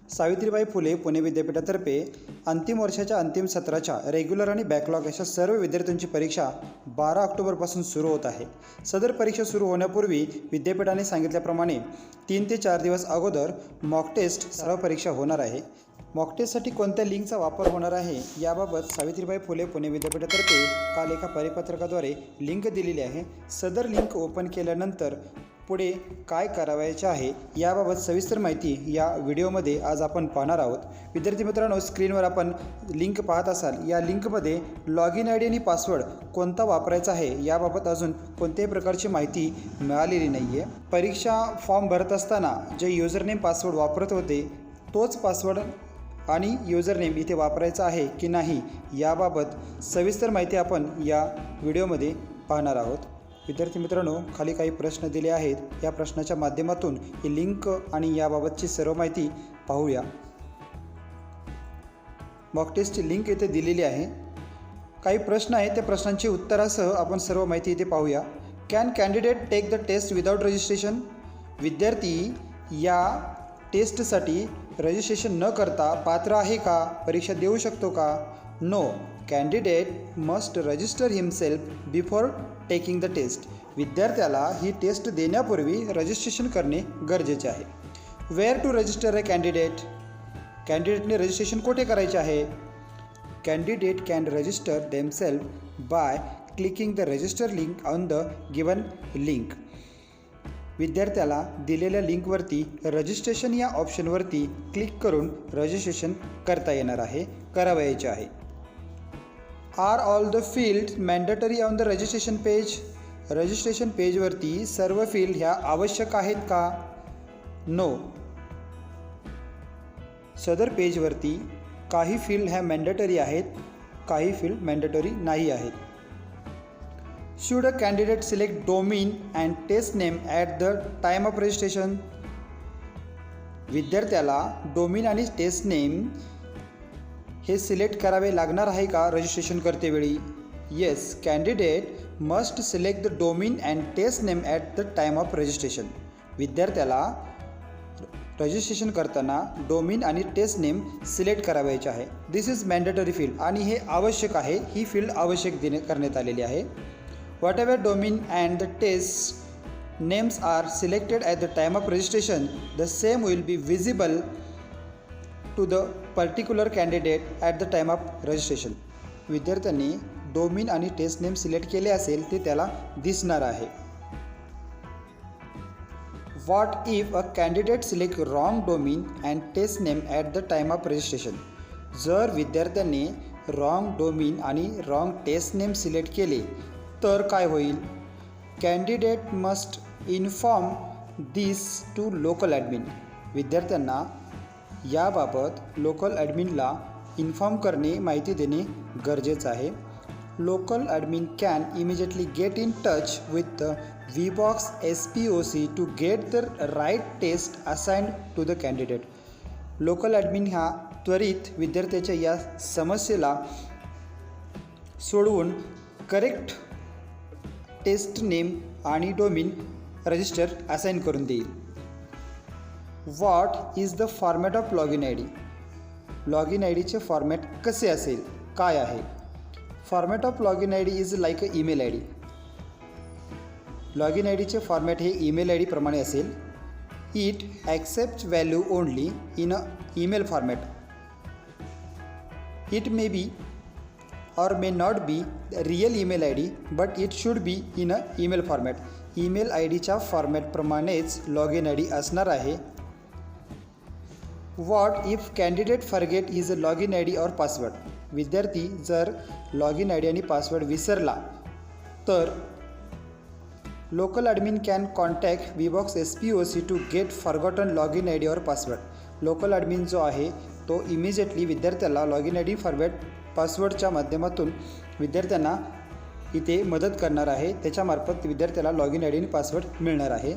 सावित्रीबाई फुले पुणे विद्यापीठातर्फे अंतिम वर्षाच्या अंतिम सत्राच्या रेग्युलर आणि बॅकलॉग अशा सर्व विद्यार्थ्यांची परीक्षा 12 ऑक्टोबरपासून सुरू होत आहे। सदर परीक्षा सुरू होण्यापूर्वी विद्यापीठाने सांगितल्याप्रमाणे 3 ते 4 दिवस अगोदर मॉक टेस्ट सराव परीक्षा होणार आहे। मॉक टेस्टसाठी कोणत्या लिंकचा वापर होणार आहे याबाबत सावित्रीबाई फुले पुणे विद्यापीठातर्फे काल एका परिपत्रकाद्वारे लिंक दिलेली आहे। सदर लिंक ओपन केल्यानंतर पुढे काय करावायचे आहे याबाबत सविस्तर माहिती या व्हिडिओमध्ये आज आपण पाहणार आहोत। विद्यार्थी मित्रांनो, स्क्रीनवर आपण लिंक पाहत असाल। या लिंकमध्ये लॉग इन आयडी आणि पासवर्ड कोणता वापरायचा आहे याबाबत अजून कोणत्याही प्रकारची माहिती मिळालेली नाही आहे। परीक्षा फॉर्म भरत असताना जे युजरनेम पासवर्ड वापरत होते तोच पासवर्ड आणि युजरनेम इथे वापरायचा आहे की नाही याबाबत सविस्तर माहिती आपण या व्हिडिओमध्ये पाहणार आहोत। विद्यार्थी मित्रांनो, खाली काही प्रश्न दिले आहेत, या प्रश्नाच्या माध्यमातून ही लिंक आणि याबाबतची सर्व माहिती पाहूया। मॉक टेस्टची लिंक इथे दिलेली आहे। काही प्रश्न आहेत, त्या प्रश्नांची उत्तरासह आपण सर्व माहिती इथे पाहूया। Can candidate take the test without registration? विद्यार्थी या टेस्टसाठी रजिस्ट्रेशन न करता पात्र आहे का? परीक्षा देऊ शकतो का? No, candidate must register himself before taking the test. विद्यार्थ्याला ही टेस्ट देण्यापूर्वी रजिस्ट्रेशन करणे गरजेचे आहे. Where to register a candidate? कॅन्डिडेटने रजिस्ट्रेशन कुठे करायचे आहे? Candidate can register themselves by clicking the register link on the given link. विद्यार्थ्याला दिलेल्या लिंकवरती रजिस्ट्रेशन या ऑप्शनवरती क्लिक करून रजिस्ट्रेशन करता येणार आहे, करावयाचे आहे. Are all the fields mandatory on the registration page? Registration पेजवरती सर्व फील्ड ह्या आवश्यक आहेत का? नो, सदर पेजवरती काही फील्ड ह्या मॅन्डेटरी आहेत, काही फील्ड मॅन्डेटरी नाही आहेत. Should a candidate select domain and test name at the time of registration? विद्यार्थ्याला डोमेन आणि टेस्ट नेम हे सिलेक्ट करावे लागणार आहे का रजिस्ट्रेशन करतेवेळी? Yes, candidate must select the domain and test name at the time of registration. विद्यार्थ्याला रजिस्ट्रेशन करताना डोमेन आणि टेस्ट नेम सिलेक्ट करावायचे आहे. दिस इज मॅन्डेटरी फील्ड आणि हे आवश्यक आहे, ही फील्ड आवश्यक करण्यात आलेली आहे. Whatever domain and the test names are selected at the time of registration, the same will be visible to the particular candidate at the time of registration. विद्यार्थ्यांनी domain आणि टेस्ट नेम सिलेक्ट केले असेल ते त्याला दिसणार आहे. What if a candidate select wrong domain and test name at the time of registration? जर विद्यार्थ्यांनी रॉंग डोमेन आणि रॉंग टेस्ट नेम सिलेक्ट केले तर काय होईल? Candidate must inform this to local admin. विद्यार्थ्यांना याबाबत लोकल ॲडमिनला इन्फॉर्म करणे, माहिती देणे गरजेचं आहे. Local admin can immediately get in touch with the VBox SPOC to get the right test assigned to the candidate. Local admin हा त्वरित विद्यार्थ्याच्या या समस्येला सोडवून करेक्ट टेस्ट नेम आणि डोमेन रजिस्टर असाइन करून देईल. What is the format of log in I D? Log in I डीचे फॉर्मॅट कसे असेल, काय आहे? Format of log in I D is like a email I D. Log in I डीचे format हे email I D प्रमाणे असेल. It accept value only in a email format. It may be or may not be real email ID but it should be in a email format. Email I डीच्या फॉर्मॅटप्रमाणेच log in I D असणार आहे. What if candidate forget his log in I D और password? विद्यार्थी जर log in I D आणि password विसरला तर local admin can contact VBox SPOC to get forgotten log in I D और password. Local admin जो आहे तो इमिजिएटली विद्यार्थ्याला log in I D format पासवर्डच्या माध्यमातून विद्यार्थ्यांना इथे मदत करणार आहे. त्याच्यामार्फत विद्यार्थ्याला लॉग इन आय डी आणि पासवर्ड मिळणार आहे.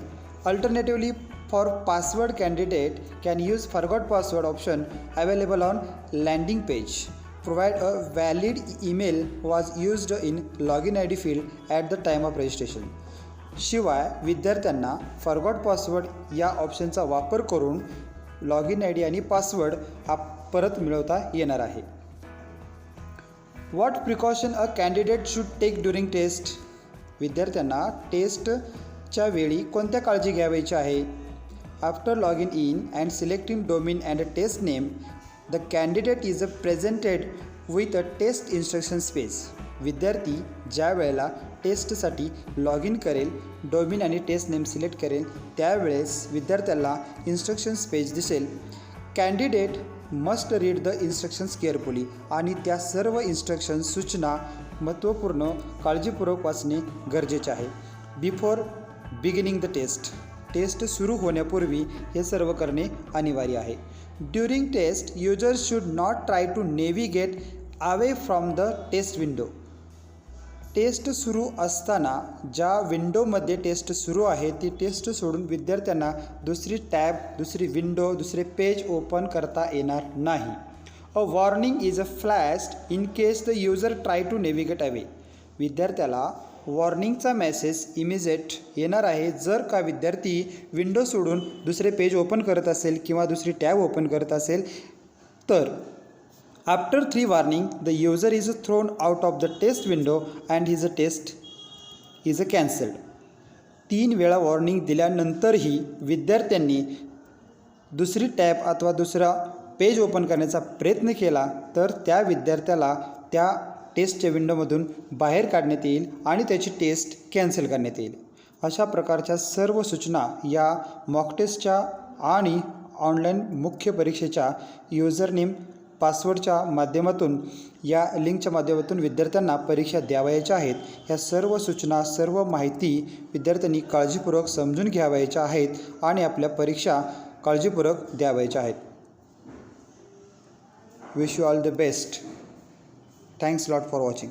Alternatively for password candidate can use forgot password option available on landing page. Provide a valid email was used in log in I D field at the time of registration. शिवाय विद्यार्थ्यांना forgot password या ऑप्शनचा वापर करून log in I D आणि password हा परत मिळवता येणार आहे. What precaution a candidate should take during test. विद्यार्थ्यांना टेस्टच्या वेळी कोणत्या काळजी घ्यावयाची आहे. After logging in and selecting domain and test name the candidate is presented with a test instruction page. विद्यार्थी ज्या वेळेला टेस्टसाठी लॉग इन करेल, डोमेन आणि टेस्ट नेम सिलेक्ट करेल, त्यावेळेस विद्यार्थ्याला इन्स्ट्रक्शन्स पेज दिसेल. Candidate must read the instructions carefully आणि त्या सर्व इन्स्ट्रक्शन्स सूचना महत्त्वपूर्ण काळजीपूर्वक वाचणे गरजेचे आहे. बिफोर बिगिनिंग द टेस्ट सुरू होण्यापूर्वी हे सर्व करणे अनिवार्य आहे. During test users should not try to navigate away from the test window. Test सुरू असताना ज्या विंडोमध्ये टेस्ट सुरू आहे ती टेस्ट सोडून विद्यार्थ्यांना दुसरी टॅब, दुसरी विंडो, दुसरे पेज ओपन करता येणार नाही. A warning is a flashed in case the user try to navigate away. विद्यार्थ्याला वॉर्निंगचा मेसेज इमिजिएट येणार आहे जर का विद्यार्थी विंडो सोडून दुसरे पेज ओपन करत असेल किंवा दुसरी टॅब ओपन करत असेल तर. After 3 warning the user is thrown out of the test window and his test is cancelled. 3 वेळा वॉर्निंग दिल्यानंतरही विद्यार्थ्यांनी दुसरी टॅब अथवा दुसरा पेज ओपन करण्याचा प्रयत्न केला तर त्या विद्यार्थ्याला त्या टेस्टच्या विंडोमधून बाहेर काढण्यात येईल आणि त्याची टेस्ट कॅन्सल करण्यात येईल. अशा प्रकारच्या सर्व सूचना या मॉक टेस्टच्या आणि ऑनलाईन मुख्य परीक्षेच्या युजरनेम पासवर्डच्या माध्यमातून या लिंकच्या माध्यमातून विद्यार्थ्यांना परीक्षा द्यावयाच्या आहेत. ह्या सर्व सूचना, सर्व माहिती विद्यार्थ्यांनी काळजीपूर्वक समजून घ्यावयाच्या आहेत आणि आपल्या परीक्षा काळजीपूर्वक द्यावयाच्या आहेत. Wish you all the best. Thanks a lot for watching.